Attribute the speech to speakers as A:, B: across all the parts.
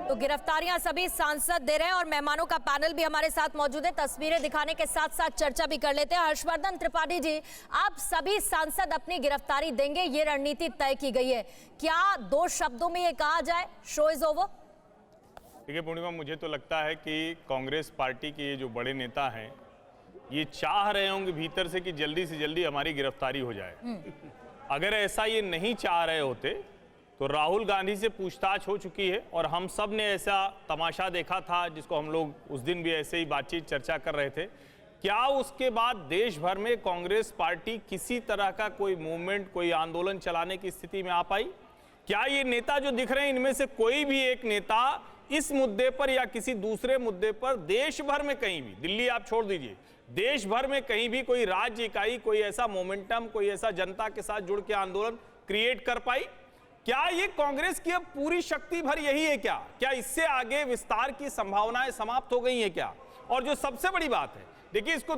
A: तो गिरफ्तारियां सभी सांसद दे रहे हैं और मेहमानों का पैनल भी हमारे साथ मौजूद है। तस्वीरें दिखाने के साथ साथ चर्चा भी कर लेते हैं। हर्षवर्धन त्रिपाठी जी, आप सभी सांसद अपनी गिरफ्तारी देंगे, ये रणनीति तय की गई है। क्या 2 शब्दों में ये कहा जाए, शो इज ओवर?
B: देखिए पूर्णिमा, मुझे तो लगता है कि कांग्रेस पार्टी के जो बड़े नेता हैं ये चाह रहे होंगे भीतर से कि जल्दी से जल्दी हमारी गिरफ्तारी हो जाए। अगर ऐसा ये नहीं चाह रहे होते तो राहुल गांधी से पूछताछ हो चुकी है और हम सब ने ऐसा तमाशा देखा था, जिसको हम लोग उस दिन भी ऐसे ही बातचीत चर्चा कर रहे थे। क्या उसके बाद देश भर में कांग्रेस पार्टी किसी तरह का कोई मूवमेंट, कोई आंदोलन चलाने की स्थिति में आ पाई? क्या ये नेता जो दिख रहे हैं, इनमें से कोई भी एक नेता इस मुद्दे पर या किसी दूसरे मुद्दे पर देश भर में कहीं भी, दिल्ली आप छोड़ दीजिए, देश भर में कहीं भी कोई राज्य इकाई, कोई ऐसा मोमेंटम, कोई ऐसा जनता के साथ जुड़ के आंदोलन क्रिएट कर पाई? क्या ये कांग्रेस की अब पूरी शक्ति भर यही है क्या? क्या इससे आगे विस्तार की संभावनाएं समाप्त हो गई हैं क्या? और जो सबसे बड़ी बात है, देखिए इसको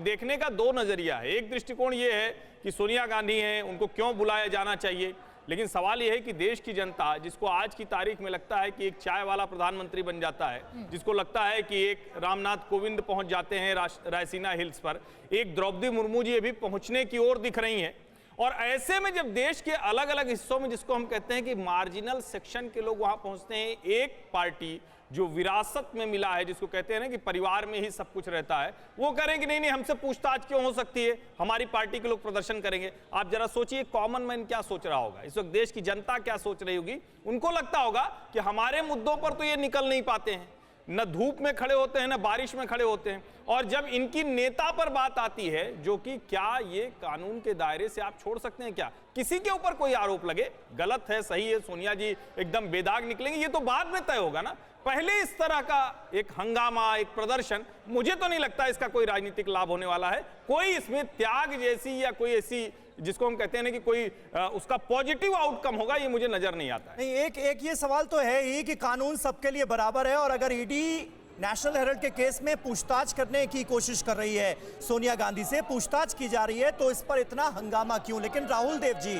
B: देखने का 2 नजरिया है। एक दृष्टिकोण ये है कि सोनिया गांधी हैं, उनको क्यों बुलाया जाना चाहिए, लेकिन सवाल यह है कि देश की जनता, जिसको आज की तारीख में लगता है कि एक चाय वाला प्रधानमंत्री बन जाता है, जिसको लगता है कि एक रामनाथ कोविंद पहुंच जाते हैं रायसीना हिल्स पर, एक द्रौपदी मुर्मू जी अभी पहुंचने की ओर दिख रही हैं, और ऐसे में जब देश के अलग अलग हिस्सों में, जिसको हम कहते हैं कि मार्जिनल सेक्शन के लोग वहां पहुंचते हैं, एक पार्टी जो विरासत में मिला है, जिसको कहते हैं ना कि परिवार में ही सब कुछ रहता है, वो करें कि नहीं नहीं हमसे पूछताछ क्यों हो सकती है, हमारी पार्टी के लोग प्रदर्शन करेंगे। आप जरा सोचिए कॉमन मैन क्या सोच रहा होगा इस वक्त, देश की जनता क्या सोच रही होगी। उनको लगता होगा कि हमारे मुद्दों पर तो ये निकल नहीं पाते हैं, न धूप में खड़े होते हैं न बारिश में खड़े होते हैं, और जब इनकी नेता पर बात आती है, जो कि क्या ये कानून के दायरे से आप छोड़ सकते हैं क्या? किसी के ऊपर कोई आरोप लगे, गलत है सही है, सोनिया जी एकदम बेदाग निकलेंगे, ये तो बाद में तय होगा ना। पहले इस तरह का एक हंगामा, एक प्रदर्शन, मुझे तो नहीं लगता इसका कोई राजनीतिक लाभ होने वाला है। कोई इसमें त्याग जैसी या कोई ऐसी, जिसको हम कहते हैं ना कि कोई उसका पॉजिटिव आउटकम होगा, ये मुझे नजर नहीं आता है।
C: नहीं, एक ये सवाल तो है ही कि कानून सबके लिए बराबर है, और अगर ईडी नेशनल हेराल्ड के केस में पूछताछ करने की कोशिश कर रही है, सोनिया गांधी से पूछताछ की जा रही है, तो इस पर इतना हंगामा क्यों? लेकिन राहुल देव जी,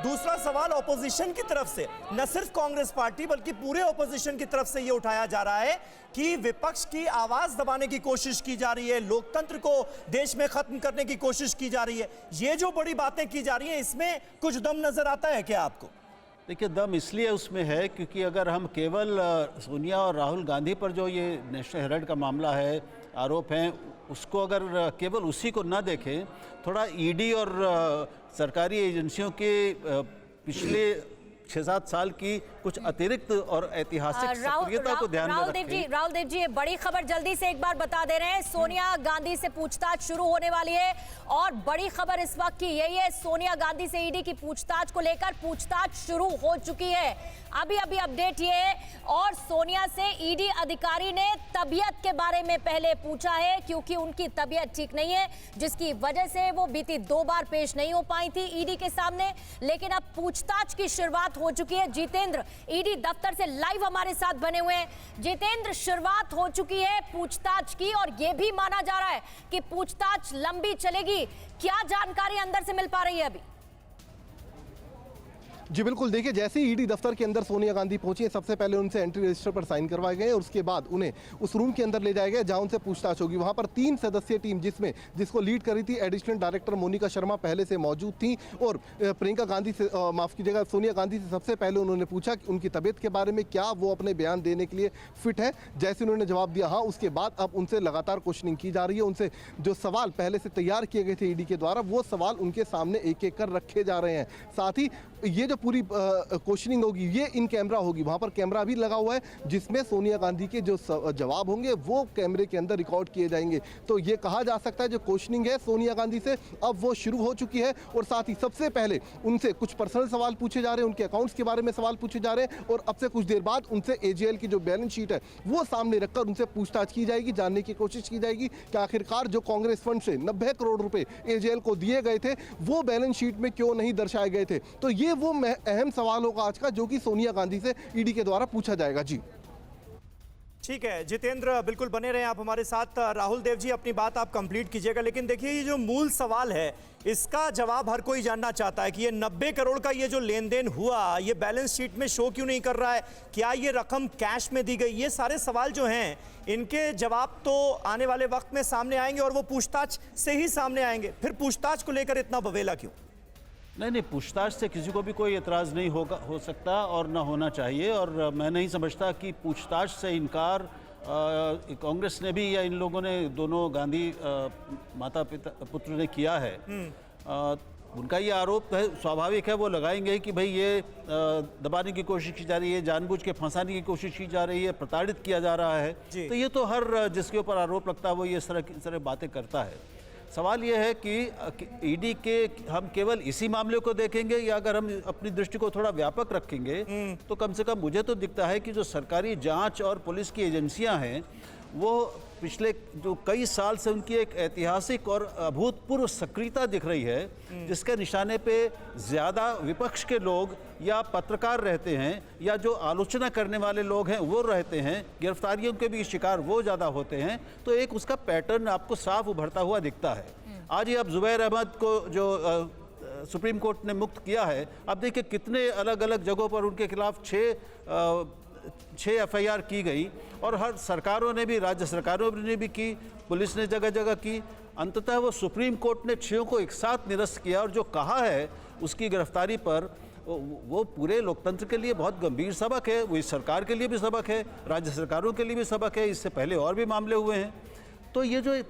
C: दूसरा सवाल ऑपोजिशन की तरफ से, न सिर्फ कांग्रेस पार्टी बल्कि पूरे ऑपोजिशन की तरफ से ये उठाया जा रहा है कि विपक्ष की आवाज दबाने की कोशिश की जा रही है, लोकतंत्र को देश में खत्म करने की कोशिश की जा रही है। ये जो बड़ी बातें की जा रही हैं, इसमें कुछ दम नजर आता है क्या आपको?
D: देखिए, दम इसलिए उसमें है क्योंकि अगर हम केवल सोनिया और राहुल गांधी पर जो ये नेशनल हेराल्ड का मामला है, आरोप हैं, उसको अगर केवल उसी को न देखें, थोड़ा ईडी और सरकारी एजेंसियों के पिछले 6-7 साल की कुछ अतिरिक्त और ऐतिहासिक सक्रियता को ध्यान में रखें।
A: राहुल देव जी, ये बड़ी खबर जल्दी से एक बार बता दे रहे हैं, सोनिया गांधी से पूछताछ शुरू होने वाली है, और बड़ी खबर इस वक्त की यही है, सोनिया गांधी से ईडी की पूछताछ को लेकर पूछताछ शुरू हो चुकी है। अभी अपडेट ये है, और सोनिया से ईडी अधिकारी ने तबीयत के बारे में पहले पूछा है, क्योंकि उनकी तबीयत ठीक नहीं है, जिसकी वजह से वो बीती 2 बार पेश नहीं हो पाई थी ईडी के सामने। लेकिन अब पूछताछ की शुरुआत हो चुकी है। जितेंद्र ईडी दफ्तर से लाइव हमारे साथ बने हुए हैं। जितेंद्र, शुरुआत हो चुकी है पूछताछ की, और यह भी माना जा रहा है कि पूछताछ लंबी चलेगी। क्या जानकारी अंदर से मिल पा रही है अभी?
E: जी बिल्कुल, देखिए जैसे ही ईडी दफ्तर के अंदर सोनिया गांधी पहुंची है, सबसे पहले उनसे एंट्री रजिस्टर पर साइन करवाए गए और उसके बाद उन्हें उस रूम के अंदर ले जाया गया जहां उनसे पूछताछ होगी। वहां पर 3 सदस्यीय टीम, जिसको लीड कर रही थी एडिशनल डायरेक्टर मोनिका शर्मा, पहले से मौजूद थी, और प्रियंका गांधी से, माफ कीजिएगा, सोनिया गांधी से सबसे पहले उन्होंने पूछा कि उनकी तबीयत के बारे में, क्या वो अपने बयान देने के लिए फिट है। जैसे उन्होंने जवाब दिया हाँ, उसके बाद अब उनसे लगातार क्वेश्चनिंग की जा रही है। उनसे जो सवाल पहले से तैयार किए गए थे ईडी के द्वारा, वो सवाल उनके सामने एक एक कर रखे जा रहे हैं। साथ ही ये जो पूरी क्वेश्चनिंग होगी, ये इन कैमरा होगी, वहां पर कैमरा भी लगा हुआ है, जिसमें सोनिया गांधी के जो जवाब होंगे वो कैमरे के अंदर रिकॉर्ड किए जाएंगे। तो ये कहा जा सकता है जो क्वेश्चनिंग है सोनिया गांधी से, अब वो शुरू हो चुकी है। और साथ ही सबसे पहले उनसे कुछ पर्सनल सवाल पूछे जा रहे हैं, उनके अकाउंट्स के बारे में सवाल पूछे जा रहे हैं, और अब से कुछ देर बाद उनसे एजेएल की जो बैलेंस शीट है वो सामने रखकर उनसे पूछताछ की जाएगी, जानने की कोशिश की जाएगी कि आखिरकार जो कांग्रेस फंड से 90 करोड़ रुपए एजेएल को दिए गए थे, वो बैलेंस शीट में क्यों नहीं दर्शाए गए थे। तो ये वो अहम सवाल होगा आज का, जो कि सोनिया गांधी से ईडी के द्वारा पूछा जाएगा। जी
C: ठीक है जितेंद्र, बिल्कुल बने रहें आप हमारे साथ। राहुल देव जी अपनी बात आप कंप्लीट कीजिएगा, लेकिन देखिए ये जो मूल सवाल है इसका जवाब हर कोई जानना चाहता है कि ये 90 करोड़ का ये जो लेन देन हुआ ये बैलेंस शीट में शो क्यों नहीं कर रहा है, क्या ये रकम कैश में दी गई? ये सारे सवाल जो हैं इनके जवाब तो आने वाले वक्त में सामने आएंगे और वो पूछताछ से ही सामने आएंगे। फिर पूछताछ को लेकर इतना बवेला क्यों?
D: नहीं, पूछताछ से किसी को भी कोई एतराज़ नहीं हो सकता और ना होना चाहिए। और मैं नहीं समझता कि पूछताछ से इनकार कांग्रेस ने भी या इन लोगों ने, दोनों गांधी माता पिता पुत्र ने किया है। उनका ये आरोप है, स्वाभाविक है, वो लगाएंगे कि भाई ये दबाने की कोशिश की जा रही है, जानबूझ के फंसाने की कोशिश की जा रही है, प्रताड़ित किया जा रहा है। तो ये तो हर जिसके ऊपर आरोप लगता है वो ये इस तरह बातें करता है। सवाल ये है कि ईडी के हम केवल इसी मामले को देखेंगे या अगर हम अपनी दृष्टि को थोड़ा व्यापक रखेंगे तो कम से कम मुझे तो दिखता है कि जो सरकारी जांच और पुलिस की एजेंसियां हैं वो पिछले जो कई साल से उनकी एक ऐतिहासिक और अभूतपूर्व सक्रियता दिख रही है, जिसके निशाने पे ज़्यादा विपक्ष के लोग या पत्रकार रहते हैं या जो आलोचना करने वाले लोग हैं वो रहते हैं, गिरफ्तारियों के भी शिकार वो ज़्यादा होते हैं। तो एक उसका पैटर्न आपको साफ उभरता हुआ दिखता है। आज ही अब जुबैर अहमद को जो सुप्रीम कोर्ट ने मुक्त किया है, अब देखिए कितने अलग अलग जगहों पर उनके खिलाफ 6 FIR की गई और हर सरकारों ने भी, राज्य सरकारों ने भी की, पुलिस ने जगह जगह की। अंततः वो सुप्रीम कोर्ट ने 6 को एक साथ निरस्त किया और जो कहा है उसकी गिरफ्तारी पर, वो पूरे लोकतंत्र के लिए बहुत गंभीर सबक है। वो इस सरकार के लिए भी सबक है, राज्य सरकारों के लिए भी सबक है। इससे पहले और भी मामले हुए हैं। तो ये जो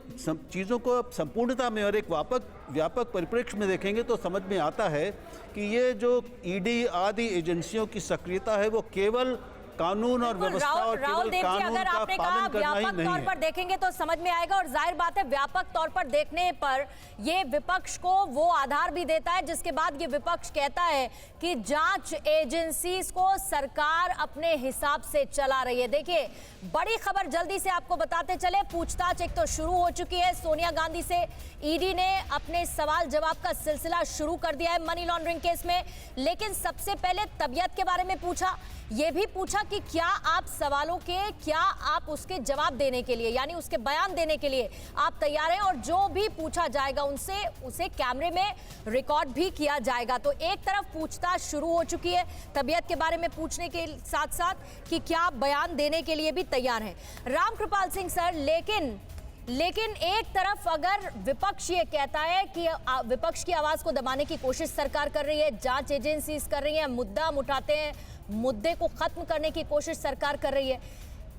D: चीज़ों को संपूर्णता में और एक व्यापक परिप्रेक्ष्य में देखेंगे तो समझ में आता है कि ये जो ईडी आदि एजेंसियों की सक्रियता है वो केवल कानून और व्यवस्था और केवल कानून का पालन करना ही नहीं है।
A: तौर पर देखेंगे तो समझ में आएगा और जाहिर बात है व्यापक तौर पर देखने पर ये विपक्ष को वो आधार भी देता है जिसके बाद ये विपक्ष कहता है कि जांच एजेंसीज को सरकार अपने हिसाब से चला रही है। देखिए बड़ी खबर जल्दी से आपको बताते चले, पूछताछ एक तो शुरू हो चुकी है सोनिया गांधी से। ईडी ने अपने सवाल जवाब का सिलसिला शुरू कर दिया है मनी लॉन्ड्रिंग केस में, लेकिन सबसे पहले तबीयत के बारे में पूछा, यह भी पूछा कि क्या आप सवालों के, क्या आप उसके जवाब देने के लिए यानी उसके बयान देने के लिए आप तैयार हैं, और जो भी पूछा जाएगा उनसे उसे कैमरे में रिकॉर्ड भी किया जाएगा। तो एक तरफ पूछताछ शुरू हो चुकी है तबीयत के बारे में पूछने के साथ साथ कि क्या आप बयान देने के लिए भी तैयार हैं। रामकृपाल सिंह सर, लेकिन एक तरफ अगर विपक्ष ये कहता है कि विपक्ष की आवाज को दबाने की कोशिश सरकार कर रही है, जांच एजेंसीज कर रही है, मुद्दा उठाते हैं, मुद्दे को खत्म करने की कोशिश सरकार कर रही है।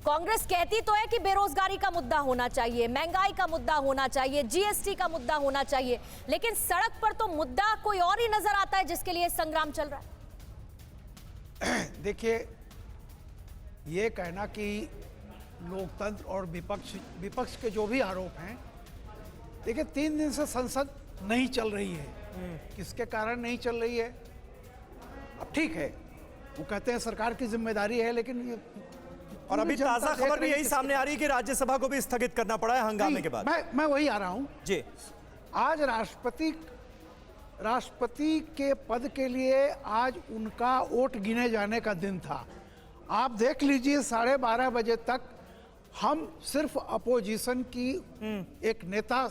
A: कांग्रेस कहती तो है कि बेरोजगारी का मुद्दा होना चाहिए, महंगाई का मुद्दा होना चाहिए, जीएसटी का मुद्दा होना चाहिए, लेकिन सड़क पर तो मुद्दा कोई और ही नजर आता है जिसके लिए संग्राम चल रहा है।
F: देखिए, ये कहना कि लोकतंत्र और विपक्ष के जो भी आरोप हैं, देखिए 3 दिन से संसद नहीं चल रही है। किसके कारण नहीं चल रही है? अब ठीक है, वो कहते हैं सरकार की जिम्मेदारी है, लेकिन ये
C: और अभी ताजा खबर भी यही सामने आ रही है कि राज्यसभा को भी स्थगित करना पड़ा है हंगामे के बाद।
F: मैं वही आ रहा हूं
C: जी।
F: आज राष्ट्रपति के पद के लिए आज उनका वोट गिने जाने का दिन था। आप देख लीजिए 12:30 बजे तक हम सिर्फ अपोजिशन की एक नेता,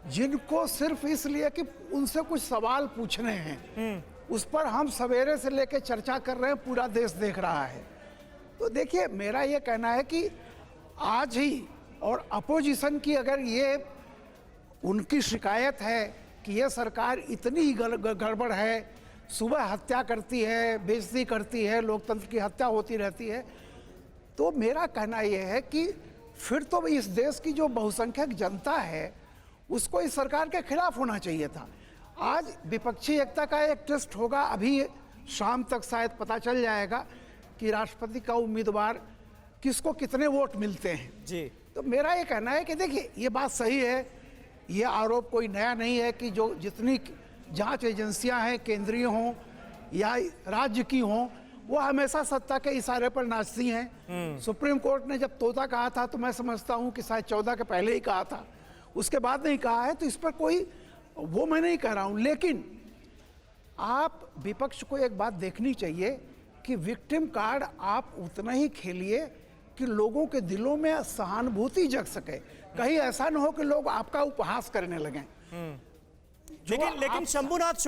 F: जिनको सिर्फ इसलिए कि उनसे कुछ सवाल पूछने हैं, उस पर हम सवेरे से लेकर चर्चा कर रहे हैं, पूरा देश देख रहा है। तो देखिए, मेरा ये कहना है कि आज ही, और अपोजिशन की अगर ये उनकी शिकायत है कि ये सरकार इतनी गड़बड़ है, सुबह हत्या करती है, बेइज्जती करती है, लोकतंत्र की हत्या होती रहती है, तो मेरा कहना यह है कि फिर तो इस देश की जो बहुसंख्यक जनता है उसको इस सरकार के खिलाफ होना चाहिए था। आज विपक्षी एकता का एक टेस्ट होगा, अभी शाम तक शायद पता चल जाएगा कि राष्ट्रपति का उम्मीदवार किसको कितने वोट मिलते हैं
C: जी।
F: तो मेरा ये कहना है कि देखिए, ये बात सही है, ये आरोप कोई नया नहीं है कि जो जितनी जांच एजेंसियां हैं, केंद्रीय हों या राज्य की हों, वो हमेशा सत्ता के इशारे पर नाचती हैं। सुप्रीम कोर्ट ने जब तोता कहा था तो मैं समझता हूं कि शायद 14 के पहले ही कहा था, उसके बाद नहीं कहा है, तो इस पर कोई वो मैं नहीं कह रहा हूं। लेकिन आप विपक्ष को एक बात देखनी चाहिए कि विक्टिम कार्ड आप उतना ही खेलिए कि लोगों के दिलों में सहानुभूति जग सके। कहीं ऐसा न हो कि लोग आपका उपहास करने लगें।
C: लेकिन शंभुनाथ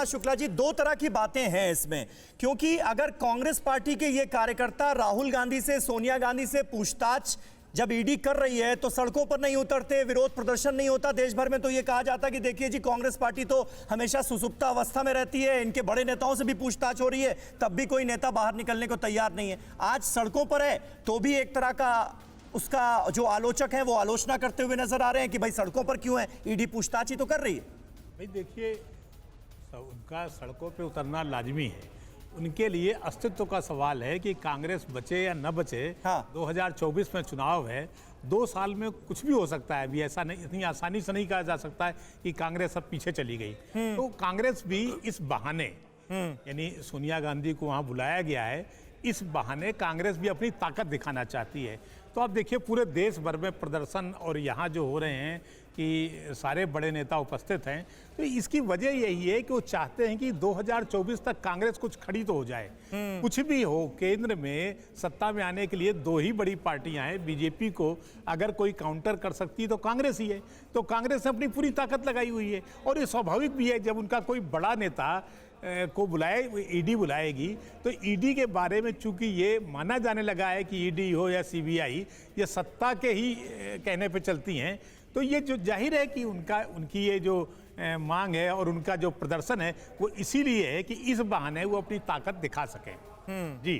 C: शुक्ला जी दो तरह की बातें हैं इसमें, क्योंकि अगर कांग्रेस पार्टी के ये कार्यकर्ता राहुल गांधी से, सोनिया गांधी से पूछताछ जब ईडी कर रही है तो सड़कों पर नहीं उतरते, विरोध प्रदर्शन नहीं होता देश भर में, तो ये कहा जाता कि देखिए जी कांग्रेस पार्टी तो हमेशा सुसुप्त अवस्था में रहती है, इनके बड़े नेताओं से भी पूछताछ हो रही है तब भी कोई नेता बाहर निकलने को तैयार नहीं है। आज सड़कों पर है तो भी एक तरह का उसका जो आलोचक है वो आलोचना करते हुए नजर आ रहे हैं कि भाई सड़कों पर क्यों है, ईडी पूछताछ ही तो कर रही है।
G: भाई देखिए, उनका सड़कों पे उतरना लाजमी है, उनके लिए अस्तित्व का सवाल है कि कांग्रेस बचे या न बचे।
C: हाँ।
G: 2024 में चुनाव है, 2 साल में कुछ भी हो सकता है। अभी ऐसा नहीं, इतनी आसानी से नहीं कहा जा सकता है कि कांग्रेस अब पीछे चली गई। तो कांग्रेस भी इस बहाने, यानी सोनिया गांधी को वहाँ बुलाया गया है, इस बहाने कांग्रेस भी अपनी ताकत दिखाना चाहती है। तो आप देखिए पूरे देश भर में प्रदर्शन और यहाँ जो हो रहे हैं कि सारे बड़े नेता उपस्थित हैं, तो इसकी वजह यही है कि वो चाहते हैं कि 2024 तक कांग्रेस कुछ खड़ी तो हो जाए। कुछ भी हो, केंद्र में सत्ता में आने के लिए 2 ही बड़ी पार्टियां हैं। बीजेपी को अगर कोई काउंटर कर सकती है तो कांग्रेस ही है। तो कांग्रेस ने अपनी पूरी ताकत लगाई हुई है और ये स्वाभाविक भी है, जब उनका कोई बड़ा नेता को बुलाए, ईडी बुलाएगी, तो ईडी के बारे में चूंकि ये माना जाने लगा है कि ईडी हो या सीबीआई, ये सत्ता के ही कहने पे चलती हैं, तो ये जो जाहिर है कि उनकी ये जो मांग है और उनका जो प्रदर्शन है वो इसीलिए है कि इस बहाने वो अपनी ताकत दिखा सकें। जी।